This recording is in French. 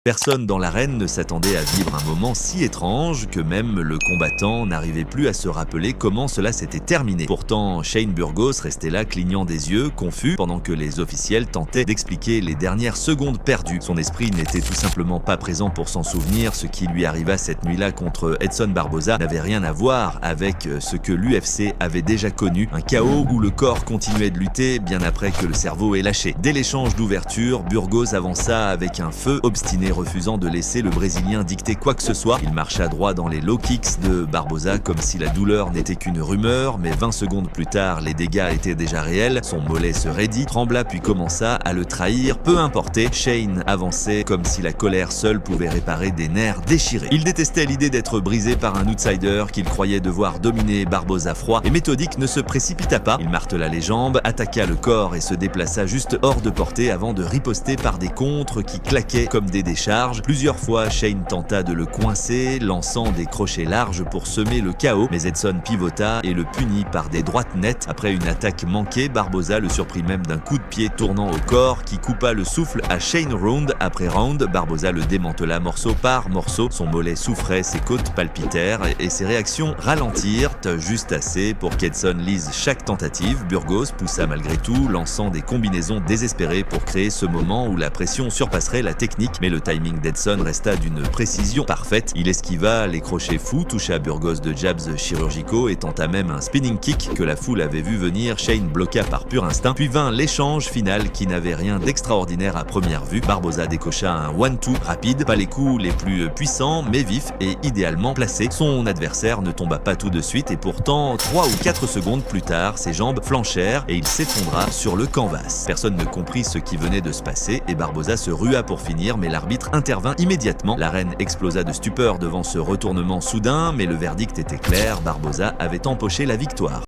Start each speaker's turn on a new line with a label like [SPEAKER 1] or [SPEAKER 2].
[SPEAKER 1] Personne dans l'arène ne s'attendait à vivre un moment si étrange que même le combattant n'arrivait plus à se rappeler comment cela s'était terminé. Pourtant, Shane Burgos restait là clignant des yeux, confus, pendant que les officiels tentaient d'expliquer les dernières secondes perdues. Son esprit n'était tout simplement pas présent pour s'en souvenir. Ce qui lui arriva cette nuit-là contre Edson Barboza n'avait rien à voir avec ce que l'UFC avait déjà connu, un chaos où le corps continuait de lutter bien après que le cerveau ait lâché. Dès l'échange d'ouverture, Burgos avança avec un feu obstiné, refusant de laisser le Brésilien dicter quoi que ce soit. Il marcha droit dans les low kicks de Barboza comme si la douleur n'était qu'une rumeur, mais 20 secondes plus tard, les dégâts étaient déjà réels. Son mollet se raidit, trembla puis commença à le trahir. Peu importé, Shane avançait comme si la colère seule pouvait réparer des nerfs déchirés. Il détestait l'idée d'être brisé par un outsider qu'il croyait devoir dominer. Barboza, froid et méthodique, ne se précipita pas. Il martela les jambes, attaqua le corps et se déplaça juste hors de portée avant de riposter par des contres qui claquaient comme des décharges. Plusieurs fois, Shane tenta de le coincer, lançant des crochets larges pour semer le chaos, mais Edson pivota et le punit par des droites nettes. Après une attaque manquée, Barboza le surprit même d'un coup de pied tournant au corps qui coupa le souffle à Shane round après round. Barboza le démantela morceau par morceau. Son mollet souffrait, ses côtes palpitèrent et ses réactions ralentirent, juste assez pour qu'Edson lise chaque tentative. Burgos poussa malgré tout, lançant des combinaisons désespérées pour créer ce moment où la pression surpasserait la technique, mais le timing d'Edson resta d'une précision parfaite. Il esquiva les crochets fous, toucha Burgos de jabs chirurgicaux et tenta même un spinning kick que la foule avait vu venir. Shane bloqua par pur instinct, puis vint l'échange final qui n'avait rien d'extraordinaire à première vue. Barboza décocha un 1-2 rapide, pas les coups les plus puissants, mais vifs et idéalement placés. Son adversaire ne tomba pas tout de suite et pourtant 3 ou 4 secondes plus tard, ses jambes flanchèrent et il s'effondra sur le canvas. Personne ne comprit ce qui venait de se passer et Barboza se rua pour finir, mais l'arbitre intervint immédiatement. L'arène explosa de stupeur devant ce retournement soudain, mais le verdict était clair, Barboza avait empoché la victoire.